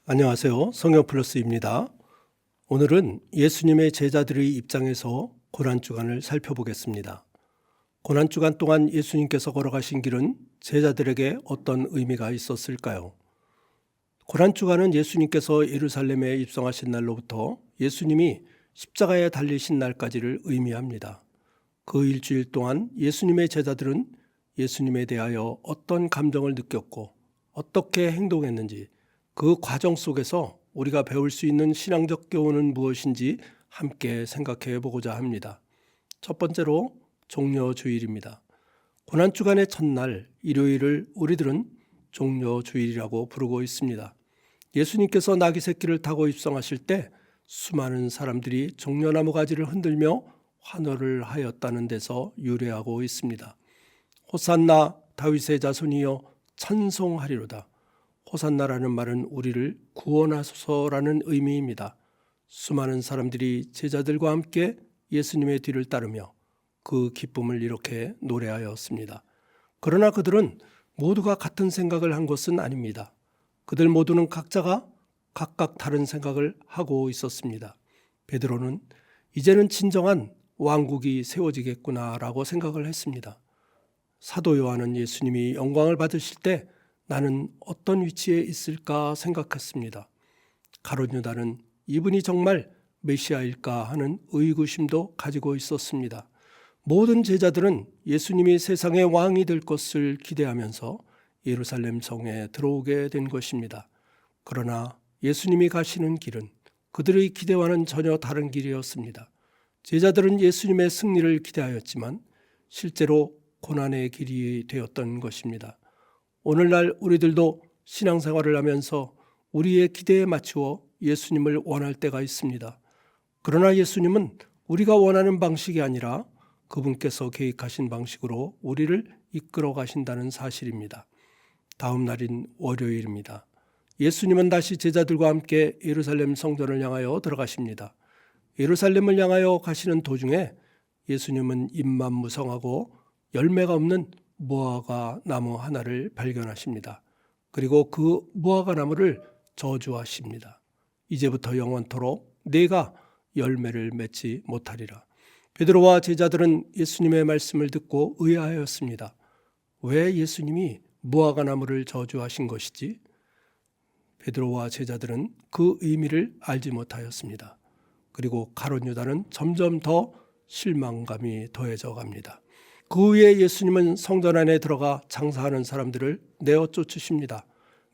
안녕하세요. 성경플러스입니다. 오늘은 예수님의 제자들의 입장에서 고난주간을 살펴보겠습니다. 고난주간 동안 예수님께서 걸어가신 길은 제자들에게 어떤 의미가 있었을까요? 고난주간은 예수님께서 예루살렘에 입성하신 날로부터 예수님이 십자가에 달리신 날까지를 의미합니다. 그 일주일 동안 예수님의 제자들은 예수님에 대하여 어떤 감정을 느꼈고 어떻게 행동했는지, 그 과정 속에서 우리가 배울 수 있는 신앙적 교훈은 무엇인지 함께 생각해 보고자 합니다. 첫 번째로 종려주일입니다. 고난주간의 첫날 일요일을 우리들은 종려주일이라고 부르고 있습니다. 예수님께서 나귀 새끼를 타고 입성하실 때 수많은 사람들이 종려나무 가지를 흔들며 환호를 하였다는 데서 유래하고 있습니다. 호산나 다윗의 자손이여 찬송하리로다. 호산나라는 말은 우리를 구원하소서라는 의미입니다. 수많은 사람들이 제자들과 함께 예수님의 뒤를 따르며 그 기쁨을 이렇게 노래하였습니다. 그러나 그들은 모두가 같은 생각을 한 것은 아닙니다. 그들 모두는 각자가 각각 다른 생각을 하고 있었습니다. 베드로는 이제는 진정한 왕국이 세워지겠구나라고 생각을 했습니다. 사도 요한은 예수님이 영광을 받으실 때 나는 어떤 위치에 있을까 생각했습니다. 가룟 유다는 이분이 정말 메시아일까 하는 의구심도 가지고 있었습니다. 모든 제자들은 예수님이 세상의 왕이 될 것을 기대하면서 예루살렘 성에 들어오게 된 것입니다. 그러나 예수님이 가시는 길은 그들의 기대와는 전혀 다른 길이었습니다. 제자들은 예수님의 승리를 기대하였지만 실제로 고난의 길이 되었던 것입니다. 오늘날 우리들도 신앙생활을 하면서 우리의 기대에 맞추어 예수님을 원할 때가 있습니다. 그러나 예수님은 우리가 원하는 방식이 아니라 그분께서 계획하신 방식으로 우리를 이끌어 가신다는 사실입니다. 다음 날인 월요일입니다. 예수님은 다시 제자들과 함께 예루살렘 성전을 향하여 들어가십니다. 예루살렘을 향하여 가시는 도중에 예수님은 잎만 무성하고 열매가 없는 무화과 나무 하나를 발견하십니다. 그리고 그 무화과 나무를 저주하십니다. 이제부터 영원토록 내가 열매를 맺지 못하리라. 베드로와 제자들은 예수님의 말씀을 듣고 의아하였습니다. 왜 예수님이 무화과 나무를 저주하신 것이지? 베드로와 제자들은 그 의미를 알지 못하였습니다. 그리고 가룟 유다는 점점 더 실망감이 더해져 갑니다. 그 후에 예수님은 성전 안에 들어가 장사하는 사람들을 내어 쫓으십니다.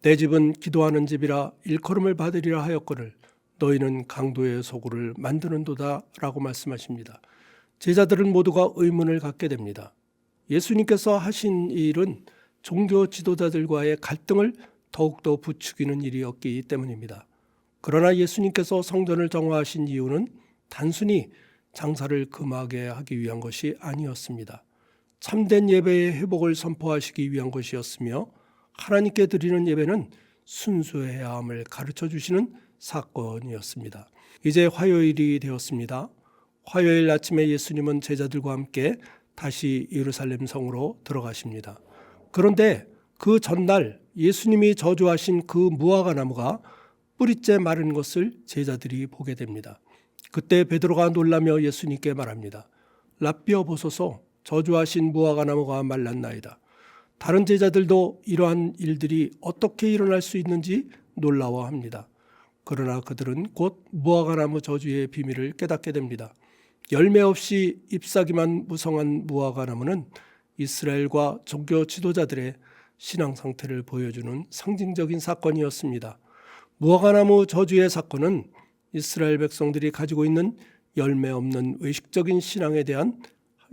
내 집은 기도하는 집이라 일컬음을 받으리라 하였거늘 너희는 강도의 소굴을 만드는도다 라고 말씀하십니다. 제자들은 모두가 의문을 갖게 됩니다. 예수님께서 하신 일은 종교 지도자들과의 갈등을 더욱더 부추기는 일이었기 때문입니다. 그러나 예수님께서 성전을 정화하신 이유는 단순히 장사를 금하게 하기 위한 것이 아니었습니다. 참된 예배의 회복을 선포하시기 위한 것이었으며 하나님께 드리는 예배는 순수해야 함을 가르쳐 주시는 사건이었습니다. 이제 화요일이 되었습니다. 화요일 아침에 예수님은 제자들과 함께 다시 예루살렘 성으로 들어가십니다. 그런데 그 전날 예수님이 저주하신 그 무화과 나무가 뿌리째 마른 것을 제자들이 보게 됩니다. 그때 베드로가 놀라며 예수님께 말합니다. 라삐어 보소서, 저주하신 무화과 나무가 말랐나이다. 다른 제자들도 이러한 일들이 어떻게 일어날 수 있는지 놀라워합니다. 그러나 그들은 곧 무화과 나무 저주의 비밀을 깨닫게 됩니다. 열매 없이 잎사귀만 무성한 무화과 나무는 이스라엘과 종교 지도자들의 신앙 상태를 보여주는 상징적인 사건이었습니다. 무화과 나무 저주의 사건은 이스라엘 백성들이 가지고 있는 열매 없는 외식적인 신앙에 대한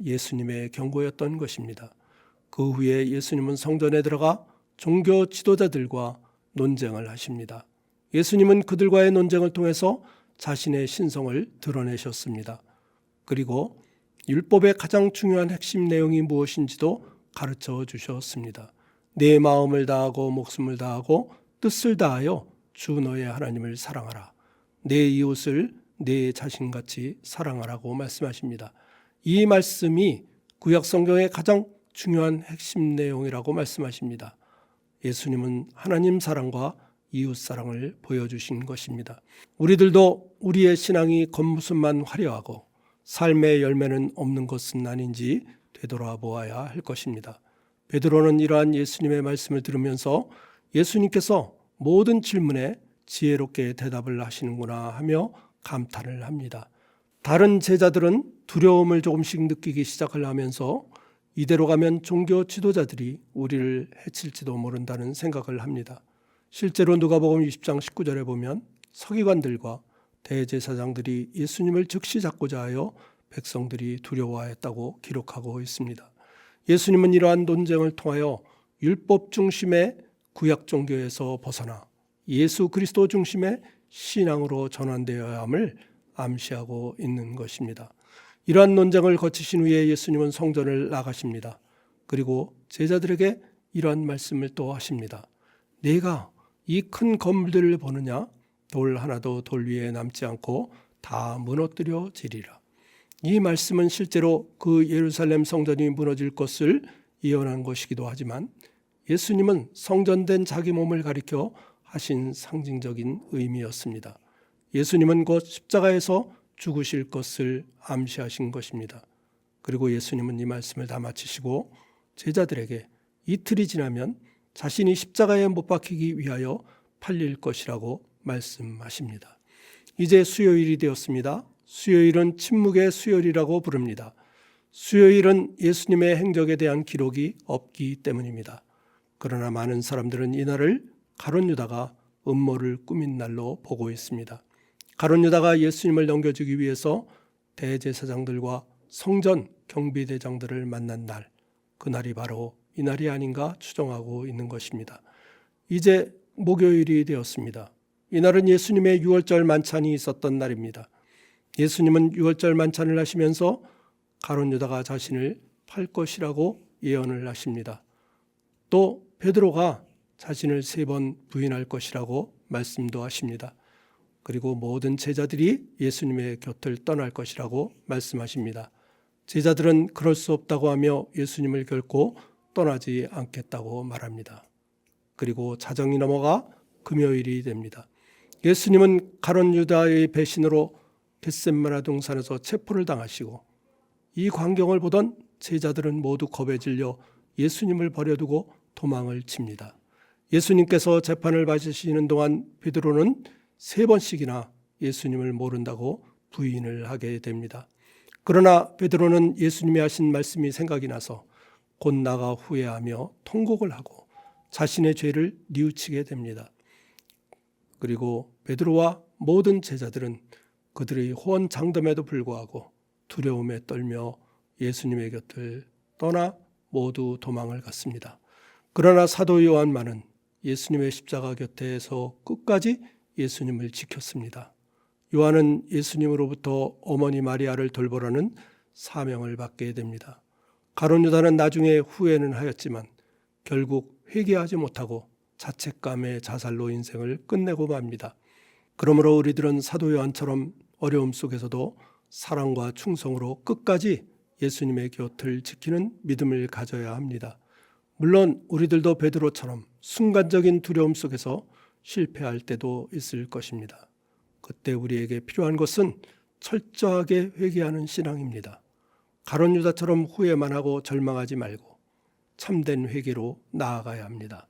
예수님의 경고였던 것입니다. 그 후에 예수님은 성전에 들어가 종교 지도자들과 논쟁을 하십니다. 예수님은 그들과의 논쟁을 통해서 자신의 신성을 드러내셨습니다. 그리고 율법의 가장 중요한 핵심 내용이 무엇인지도 가르쳐 주셨습니다. 내 마음을 다하고 목숨을 다하고 뜻을 다하여 주 너의 하나님을 사랑하라. 내 이웃을 내 자신같이 사랑하라고 말씀하십니다. 이 말씀이 구약 성경의 가장 중요한 핵심 내용이라고 말씀하십니다. 예수님은 하나님 사랑과 이웃사랑을 보여주신 것입니다. 우리들도 우리의 신앙이 겉모습만 화려하고 삶의 열매는 없는 것은 아닌지 되돌아보아야 할 것입니다. 베드로는 이러한 예수님의 말씀을 들으면서 예수님께서 모든 질문에 지혜롭게 대답을 하시는구나 하며 감탄을 합니다. 다른 제자들은 두려움을 조금씩 느끼기 시작을 하면서 이대로 가면 종교 지도자들이 우리를 해칠지도 모른다는 생각을 합니다. 실제로 누가복음 20장 19절에 보면 서기관들과 대제사장들이 예수님을 즉시 잡고자 하여 백성들이 두려워하였다고 기록하고 있습니다. 예수님은 이러한 논쟁을 통하여 율법 중심의 구약 종교에서 벗어나 예수 그리스도 중심의 신앙으로 전환되어야 함을 암시하고 있는 것입니다. 이러한 논쟁을 거치신 후에 예수님은 성전을 나가십니다. 그리고 제자들에게 이러한 말씀을 또 하십니다. 내가 이 큰 건물들을 보느냐? 돌 하나도 돌 위에 남지 않고 다 무너뜨려지리라. 이 말씀은 실제로 그 예루살렘 성전이 무너질 것을 예언한 것이기도 하지만 예수님은 성전된 자기 몸을 가리켜 하신 상징적인 의미였습니다. 예수님은 곧 십자가에서 죽으실 것을 암시하신 것입니다. 그리고 예수님은 이 말씀을 다 마치시고 제자들에게 이틀이 지나면 자신이 십자가에 못 박히기 위하여 팔릴 것이라고 말씀하십니다. 이제 수요일이 되었습니다. 수요일은 침묵의 수요일이라고 부릅니다. 수요일은 예수님의 행적에 대한 기록이 없기 때문입니다. 그러나 많은 사람들은 이날을 가룟 유다가 음모를 꾸민 날로 보고 있습니다. 가룟 유다가 예수님을 넘겨주기 위해서 대제사장들과 성전 경비대장들을 만난 날, 그날이 바로 이날이 아닌가 추정하고 있는 것입니다. 이제 목요일이 되었습니다. 이날은 예수님의 유월절 만찬이 있었던 날입니다. 예수님은 유월절 만찬을 하시면서 가룟 유다가 자신을 팔 것이라고 예언을 하십니다. 또 베드로가 자신을 3번 부인할 것이라고 말씀도 하십니다. 그리고 모든 제자들이 예수님의 곁을 떠날 것이라고 말씀하십니다. 제자들은 그럴 수 없다고 하며 예수님을 결코 떠나지 않겠다고 말합니다. 그리고 자정이 넘어가 금요일이 됩니다. 예수님은 가룟 유다의 배신으로 겟셋마네 동산에서 체포를 당하시고 이 광경을 보던 제자들은 모두 겁에 질려 예수님을 버려두고 도망을 칩니다. 예수님께서 재판을 받으시는 동안 베드로는 3번씩이나 예수님을 모른다고 부인을 하게 됩니다. 그러나 베드로는 예수님이 하신 말씀이 생각이 나서 곧 나가 후회하며 통곡을 하고 자신의 죄를 뉘우치게 됩니다. 그리고 베드로와 모든 제자들은 그들의 호언장담에도 불구하고 두려움에 떨며 예수님의 곁을 떠나 모두 도망을 갔습니다. 그러나 사도 요한만은 예수님의 십자가 곁에서 끝까지 예수님을 지켰습니다. 요한은 예수님으로부터 어머니 마리아를 돌보라는 사명을 받게 됩니다. 가룟 유다는 나중에 후회는 하였지만 결국 회개하지 못하고 자책감의 자살로 인생을 끝내고 맙니다. 그러므로 우리들은 사도 요한처럼 어려움 속에서도 사랑과 충성으로 끝까지 예수님의 곁을 지키는 믿음을 가져야 합니다. 물론 우리들도 베드로처럼 순간적인 두려움 속에서 실패할 때도 있을 것입니다. 그때 우리에게 필요한 것은 철저하게 회개하는 신앙입니다. 가룟 유다처럼 후회만 하고 절망하지 말고 참된 회개로 나아가야 합니다.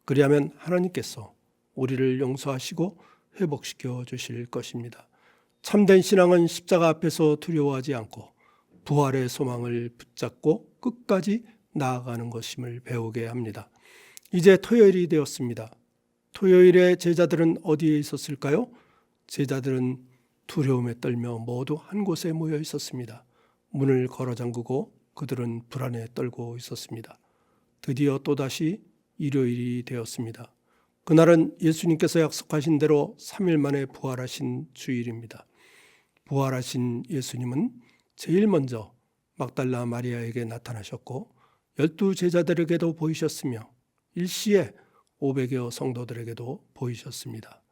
그리하면 하나님께서 우리를 용서하시고 회복시켜 주실 것입니다. 참된 신앙은 십자가 앞에서 두려워하지 않고 부활의 소망을 붙잡고 끝까지 나아가는 것임을 배우게 합니다. 이제 토요일이 되었습니다. 토요일에 제자들은 어디에 있었을까요? 제자들은 두려움에 떨며 모두 한 곳에 모여 있었습니다. 문을 걸어 잠그고 그들은 불안에 떨고 있었습니다. 드디어 또다시 일요일이 되었습니다. 그날은 예수님께서 약속하신 대로 3일 만에 부활하신 주일입니다. 부활하신 예수님은 제일 먼저 막달라 마리아에게 나타나셨고 12 제자들에게도 보이셨으며 일시에 500여 성도들에게도 보이셨습니다.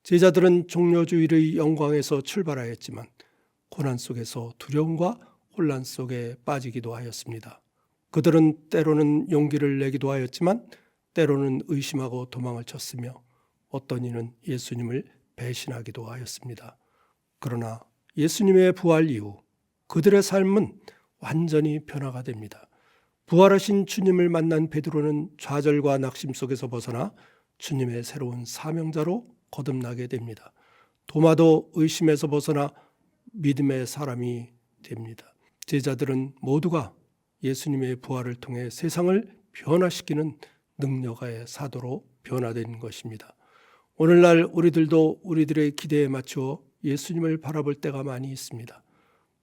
제자들은 종료주일의 영광에서 출발하였지만 고난 속에서 두려움과 혼란 속에 빠지기도 하였습니다. 그들은 때로는 용기를 내기도 하였지만 때로는 의심하고 도망을 쳤으며 어떤 이는 예수님을 배신하기도 하였습니다. 그러나 예수님의 부활 이후 그들의 삶은 완전히 변화가 됩니다. 부활하신 주님을 만난 베드로는 좌절과 낙심 속에서 벗어나 주님의 새로운 사명자로 거듭나게 됩니다. 도마도 의심에서 벗어나 믿음의 사람이 됩니다. 제자들은 모두가 예수님의 부활을 통해 세상을 변화시키는 능력의 사도로 변화된 것입니다. 오늘날 우리들도 우리들의 기대에 맞추어 예수님을 바라볼 때가 많이 있습니다.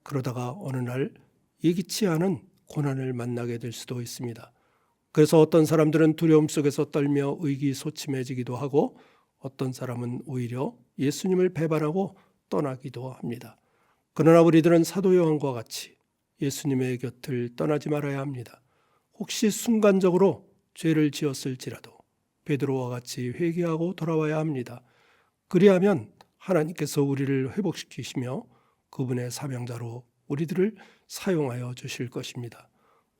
그러다가 어느 날 예기치 않은 고난을 만나게 될 수도 있습니다. 그래서 어떤 사람들은 두려움 속에서 떨며 의기소침해지기도 하고 어떤 사람은 오히려 예수님을 배반하고 떠나기도 합니다. 그러나 우리들은 사도 요한과 같이 예수님의 곁을 떠나지 말아야 합니다. 혹시 순간적으로 죄를 지었을지라도 베드로와 같이 회개하고 돌아와야 합니다. 그리하면 하나님께서 우리를 회복시키시며 그분의 사명자로 우리들을 사용하여 주실 것입니다.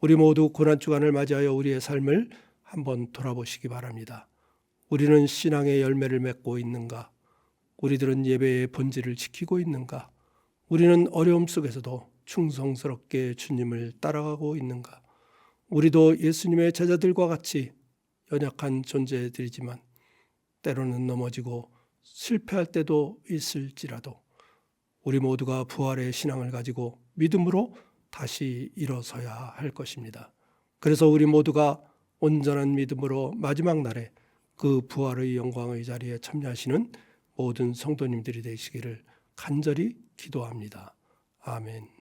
우리 모두 고난주간을 맞이하여 우리의 삶을 한번 돌아보시기 바랍니다. 우리는 신앙의 열매를 맺고 있는가? 우리들은 예배의 본질을 지키고 있는가? 우리는 어려움 속에서도 충성스럽게 주님을 따라가고 있는가? 우리도 예수님의 제자들과 같이 연약한 존재들이지만 때로는 넘어지고 실패할 때도 있을지라도 우리 모두가 부활의 신앙을 가지고 믿음으로 다시 일어서야 할 것입니다. 그래서 우리 모두가 온전한 믿음으로 마지막 날에 그 부활의 영광의 자리에 참여하시는 모든 성도님들이 되시기를 간절히 기도합니다. 아멘.